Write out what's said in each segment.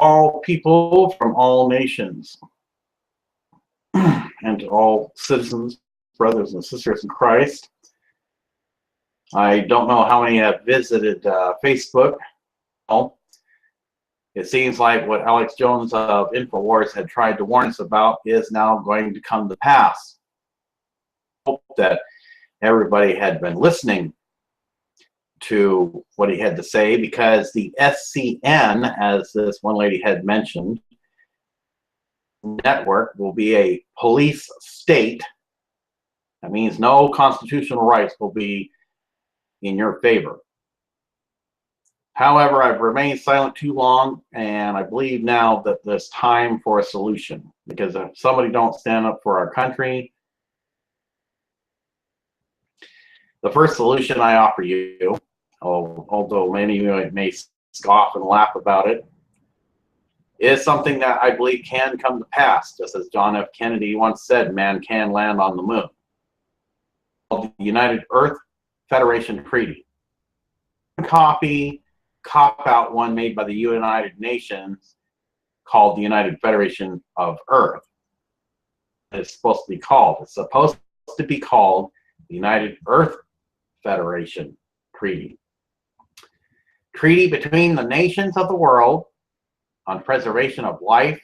all people from all nations, and to all citizens, brothers and sisters in Christ. I don't know how many have visited Facebook. Well, it seems like what Alex Jones of InfoWars had tried to warn us about is now going to come to pass. I hope that everybody had been listening to what he had to say, because the SCN, as this one lady had mentioned, network will be a police state. That means no constitutional rights will be in your favor. However, I've remained silent too long, and I believe now that there's time for a solution, because if somebody don't stand up for our country, the first solution I offer you, although many of you may scoff and laugh about it, is something that I believe can come to pass, just as John F. Kennedy once said, man can land on the moon. The United Earth Federation Treaty. Cop-out one made by the United Nations called the United Federation of Earth. It's supposed to be called. It's supposed to be called the United Earth Federation Treaty. Treaty between the nations of the world on preservation of life,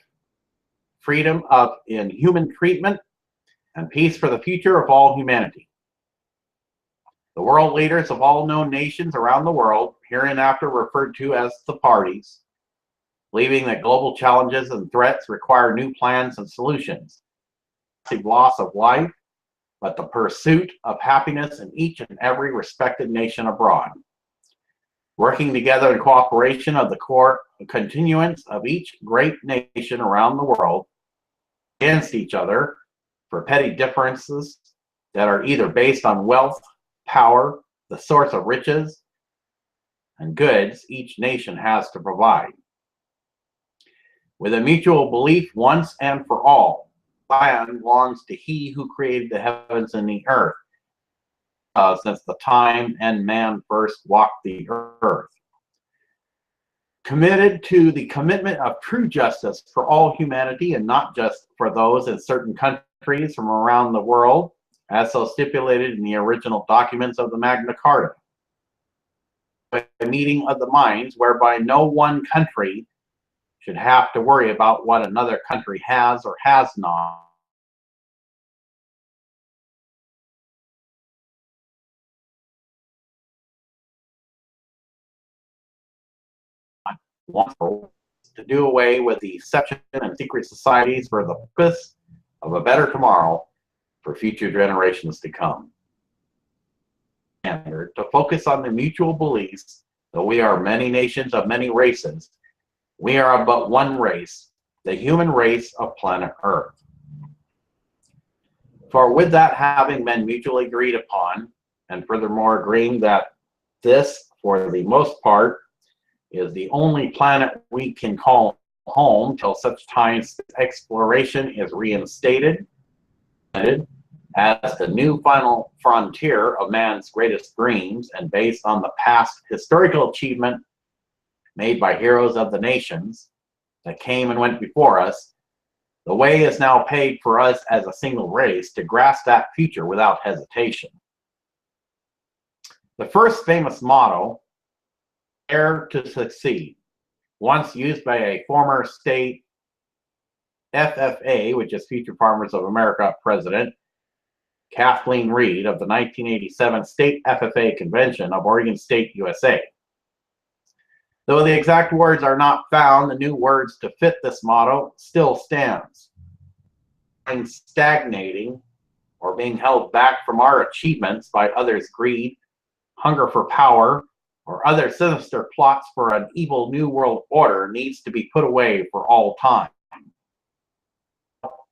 freedom of inhuman treatment, and peace for the future of all humanity. The world leaders of all known nations around the world, hereinafter referred to as the parties, believing that global challenges and threats require new plans and solutions. The loss of life, but the pursuit of happiness in each and every respected nation abroad. Working together in cooperation of the core continuance of each great nation around the world against each other for petty differences that are either based on wealth, power, the source of riches, and goods each nation has to provide. With a mutual belief once and for all, land belongs to he who created the heavens and the earth, since the time and man first walked the earth. Committed to the commitment of true justice for all humanity, and not just for those in certain countries from around the world, as so stipulated in the original documents of the Magna Carta. A meeting of the minds whereby no one country should have to worry about what another country has or has not. To do away with the deception and secret societies for the purpose of a better tomorrow for future generations to come. And to focus on the mutual beliefs, though we are many nations of many races, we are but one race, the human race of planet Earth. For with that having been mutually agreed upon, and furthermore agreeing that this, for the most part, is the only planet we can call home till such time exploration is reinstated as the new final frontier of man's greatest dreams, and based on the past historical achievement made by heroes of the nations that came and went before us, the way is now paved for us as a single race to grasp that future without hesitation. The first famous motto, "Dare to succeed," once used by a former state FFA, which is Future Farmers of America president, Kathleen Reed, of the 1987 State FFA Convention of Oregon State, USA. Though the exact words are not found, the new words to fit this motto still stands. In stagnating or being held back from our achievements by others' greed, hunger for power, or other sinister plots for an evil new world order needs to be put away for all time.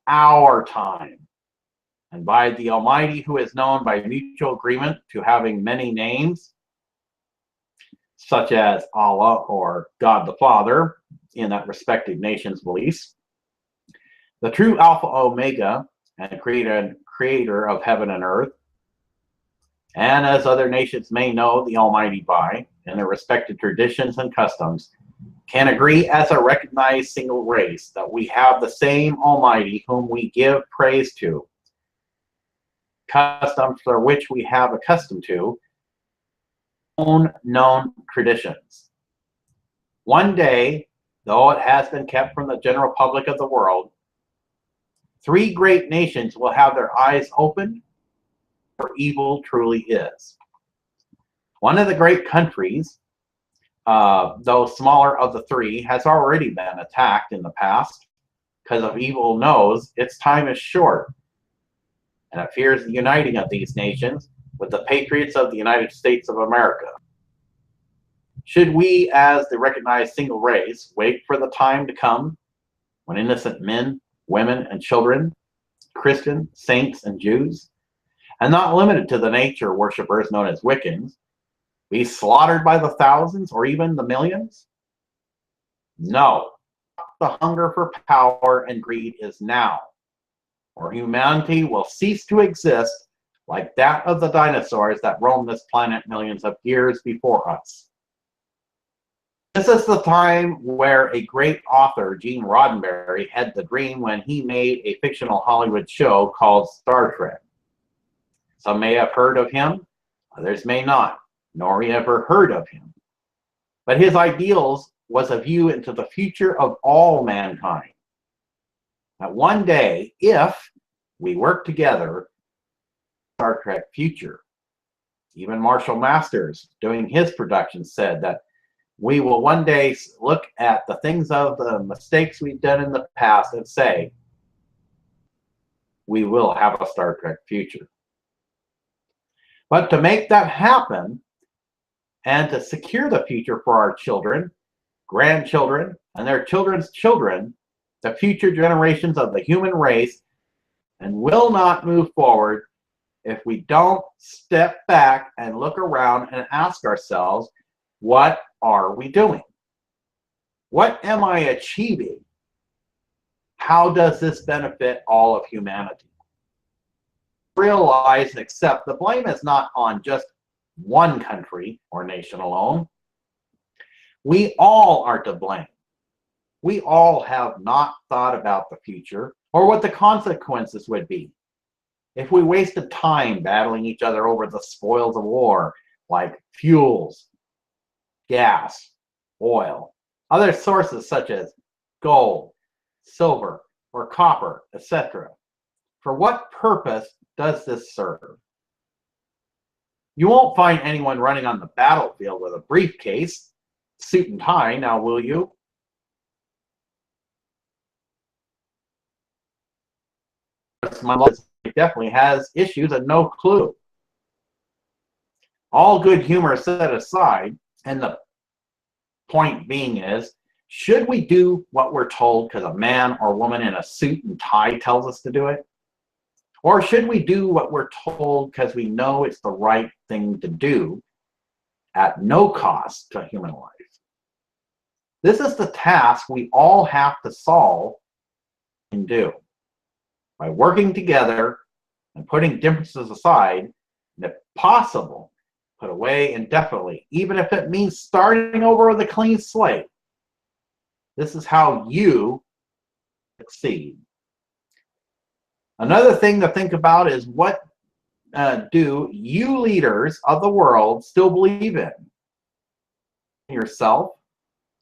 Our time. And by the Almighty, who is known by mutual agreement to having many names, such as Allah or God the Father, in that respective nation's beliefs, the true Alpha Omega and creator of heaven and earth, and as other nations may know the Almighty by, in their respective traditions and customs, can agree as a recognized single race that we have the same Almighty whom we give praise to, customs for which we have accustomed to, known traditions. One day, though it has been kept from the general public of the world, 3 great nations will have their eyes opened where evil truly is. One of the great countries, though smaller of the 3, has already been attacked in the past because of evil knows its time is short, and it fears the uniting of these nations with the patriots of the United States of America. Should we, as the recognized single race, wait for the time to come when innocent men, women, and children, Christian, saints, and Jews, and not limited to the nature worshippers known as Wiccans, be slaughtered by the thousands or even the millions? No. The hunger for power and greed is now, or humanity will cease to exist like that of the dinosaurs that roamed this planet millions of years before us. This is the time where a great author, Gene Roddenbury, had the dream when he made a fictional Hollywood show called Star Trek. Some may have heard of him, others may not, nor ever heard of him. But his ideals was a view into the future of all mankind. That one day, if we work together, Star Trek future. Even Marshall Masters, doing his production, said that we will one day look at the things of the mistakes we've done in the past and say, we will have a Star Trek future. But to make that happen and to secure the future for our children, grandchildren, and their children's children, the future generations of the human race, and will not move forward if we don't step back and look around and ask ourselves, what are we doing? What am I achieving? How does this benefit all of humanity? Realize and accept the blame is not on just one country or nation alone. We all are to blame. We all have not thought about the future or what the consequences would be if we wasted time battling each other over the spoils of war like fuels, gas, oil, other sources such as gold, silver, or copper, etc. For what purpose does this serve? You won't find anyone running on the battlefield with a briefcase, suit and tie, now will you? My life definitely has issues and no clue. All good humor set aside, and the point being is, should we do what we're told because a man or woman in a suit and tie tells us to do it? Or should we do what we're told because we know it's the right thing to do at no cost to human life? This is the task we all have to solve and do. By working together and putting differences aside, and if possible, put away indefinitely, even if it means starting over with a clean slate. This is how you succeed. Another thing to think about is, what do you leaders of the world still believe in? Yourself,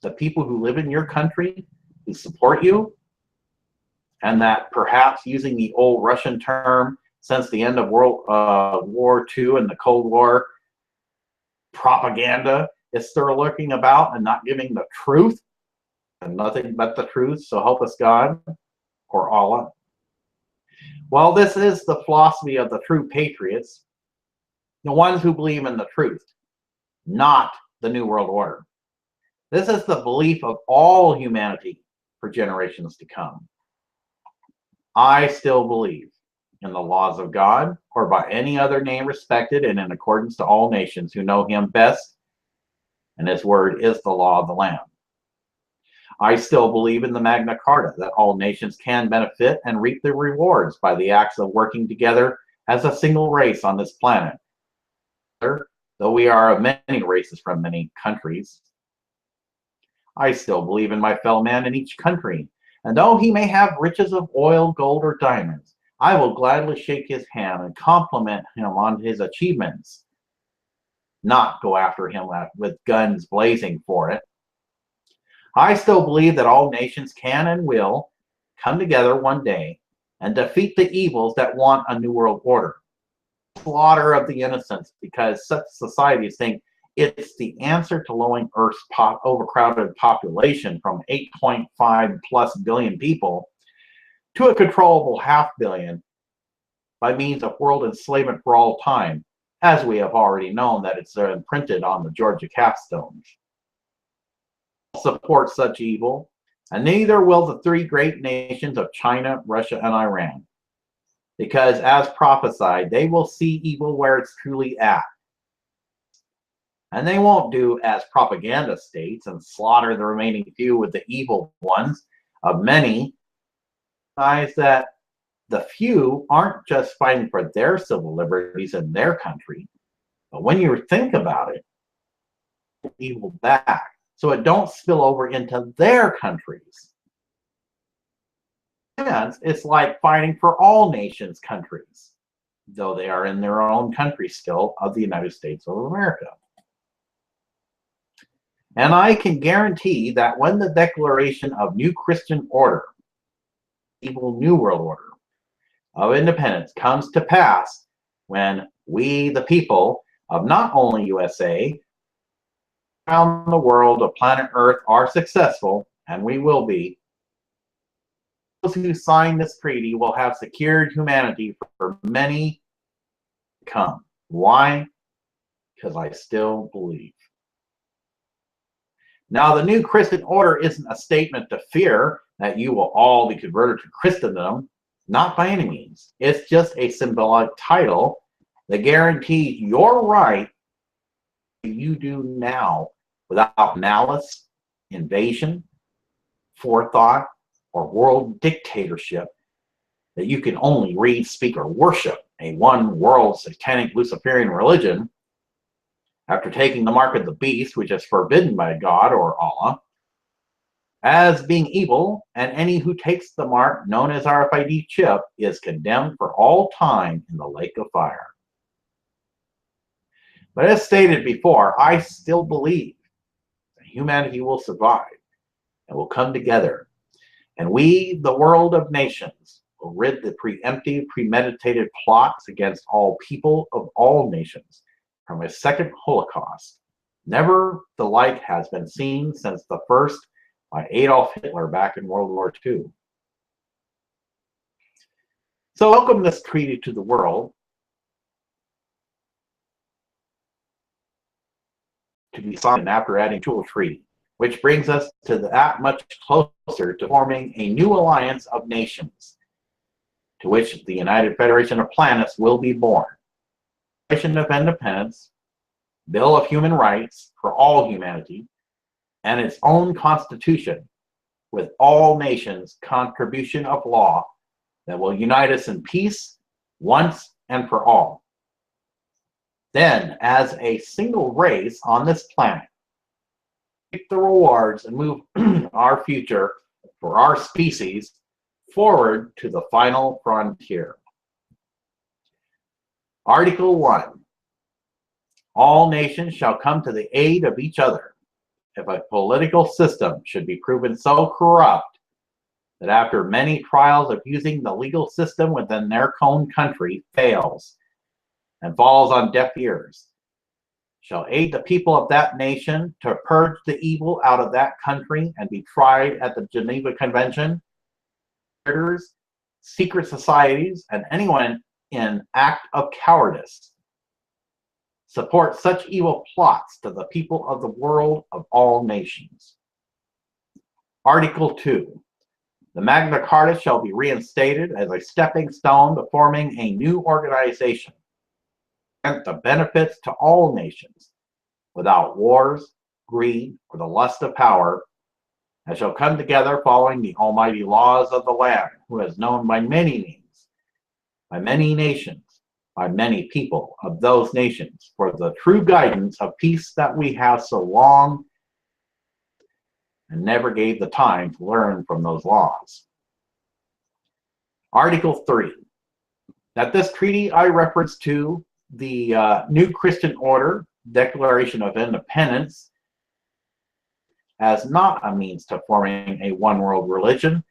the people who live in your country, who support you, and that perhaps, using the old Russian term, since the end of World War II and the Cold War, propaganda is still lurking about and not giving the truth, and nothing but the truth, so help us God, or Allah. Well, this is the philosophy of the true patriots, the ones who believe in the truth, not the New World Order. This is the belief of all humanity for generations to come. I still believe in the laws of God, or by any other name respected and in accordance to all nations who know him best, and his word is the law of the land. I still believe in the Magna Carta, that all nations can benefit and reap the rewards by the acts of working together as a single race on this planet. Though we are of many races from many countries, I still believe in my fellow man in each country, and though he may have riches of oil, gold, or diamonds, I will gladly shake his hand and compliment him on his achievements, not go after him with guns blazing for it. I still believe that all nations can and will come together one day and defeat the evils that want a new world order. Slaughter of the innocents, because such societies think it's the answer to lowering Earth's overcrowded population from 8.5 plus billion people to a controllable 500 million by means of world enslavement for all time, as we have already known that it's imprinted on the Georgia capstones. Support such evil, and neither will the three great nations of China, Russia, and Iran, because as prophesied, they will see evil where it's truly at. And they won't do as propaganda states and slaughter the remaining few with the evil ones of many. Realize that the few aren't just fighting for their civil liberties in their country, but when you think about it, evil back, so it don't spill over into their countries. And it's like fighting for all nations' countries, though they are in their own country still of the United States of America. And I can guarantee that when the declaration of new Christian order, evil new world order of independence comes to pass, when we, the people of not only USA, around the world of planet Earth are successful, and we will be, those who sign this treaty will have secured humanity for many to come. Why? Because I still believe. Now, the new Christian order isn't a statement to fear that you will all be converted to Christendom, not by any means. It's just a symbolic title that guarantees your right you do now without malice, invasion, forethought, or world dictatorship, that you can only read, speak, or worship a one world satanic Luciferian religion after taking the mark of the beast, which is forbidden by God or Allah, as being evil, and any who takes the mark known as RFID chip is condemned for all time in the lake of fire. But as stated before, I still believe that humanity will survive and will come together, and we, the world of nations, will rid the preemptive, premeditated plots against all people of all nations from a second Holocaust. Never the like has been seen since the first by Adolf Hitler back in World War II. So welcome this treaty to the world, to be signed after adding to a treaty, which brings us to that much closer to forming a new alliance of nations, to which the United Federation of Planets will be born. Declaration of Independence, Bill of Human Rights for all humanity, and its own constitution with all nations' contribution of law that will unite us in peace once and for all. Then, as a single race on this planet, take the rewards and move our future for our species forward to the final frontier. Article 1. All nations shall come to the aid of each other if a political system should be proven so corrupt that after many trials of using the legal system within their own country fails and falls on deaf ears, shall aid the people of that nation to purge the evil out of that country and be tried at the Geneva Convention, secret societies, and anyone in act of cowardice. Support such evil plots to the people of the world of all nations. Article 2. The Magna Carta shall be reinstated as a stepping stone to forming a new organization and the benefits to all nations without wars, greed, or the lust of power, and shall come together following the almighty laws of the land, who is known by many names, by many nations, by many people of those nations, for the true guidance of peace that we have so long and never gave the time to learn from those laws. Article 3. That this treaty I reference to the New Christian Order Declaration of Independence as not a means to forming a one-world religion,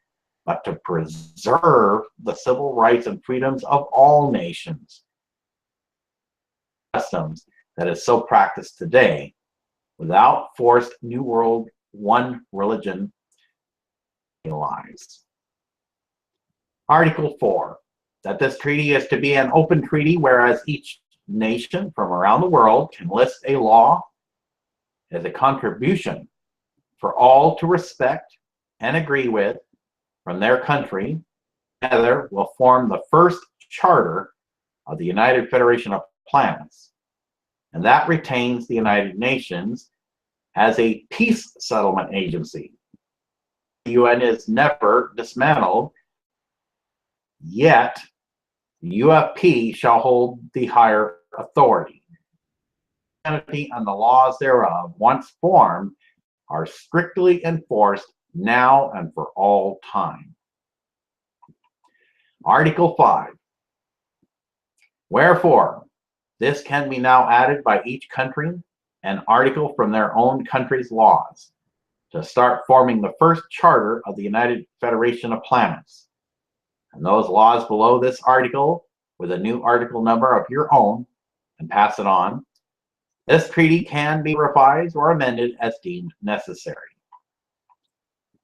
but to preserve the civil rights and freedoms of all nations. Customs that is so practiced today without forced New World one religion lies. Article 4. That this treaty is to be an open treaty, whereas each nation from around the world can list a law as a contribution for all to respect and agree with from their country. Together will form the first charter of the United Federation of Planets, and that retains the United Nations as a peace settlement agency. The UN is never dismantled, yet the UFP shall hold the higher authority. And the laws thereof, once formed, are strictly enforced now and for all time. Article 5. Wherefore, this can be now added by each country, an article from their own country's laws, to start forming the first charter of the United Federation of Planets. And those laws below this article, with a new article number of your own, and pass it on. This treaty can be revised or amended as deemed necessary.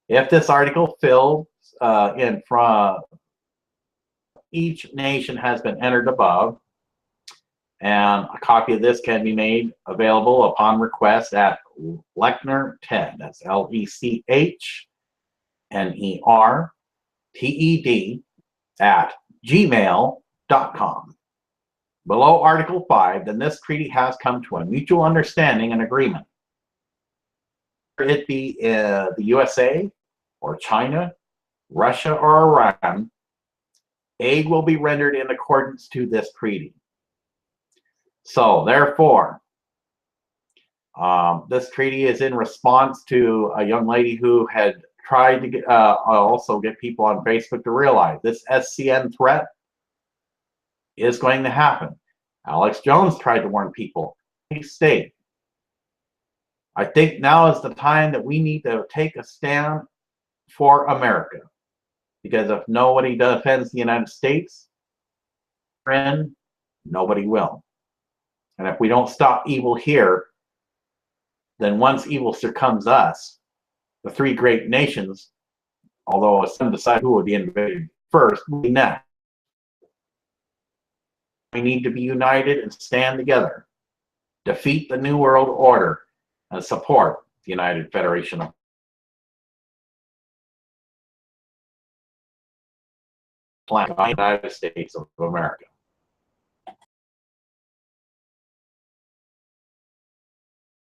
If this article fills in from each nation has been entered above, and a copy of this can be made available upon request at Lechner Ted, that's LECHNERTED @gmail.com. Below Article 5, then this treaty has come to a mutual understanding and agreement. Whether it be the USA or China, Russia or Iran, aid will be rendered in accordance to this treaty. So, therefore, this treaty is in response to a young lady who had tried to get, also get people on Facebook to realize this SCN threat is going to happen. Alex Jones tried to warn people. He stayed. I think now is the time that we need to take a stand for America. Because if nobody defends the United States, friend, nobody will. And if we don't stop evil here, then once evil succumbs us, the three great nations, although some decide who will be invaded first, will be next. We need to be united and stand together, defeat the New World Order, and support the United Federation of the United States of America.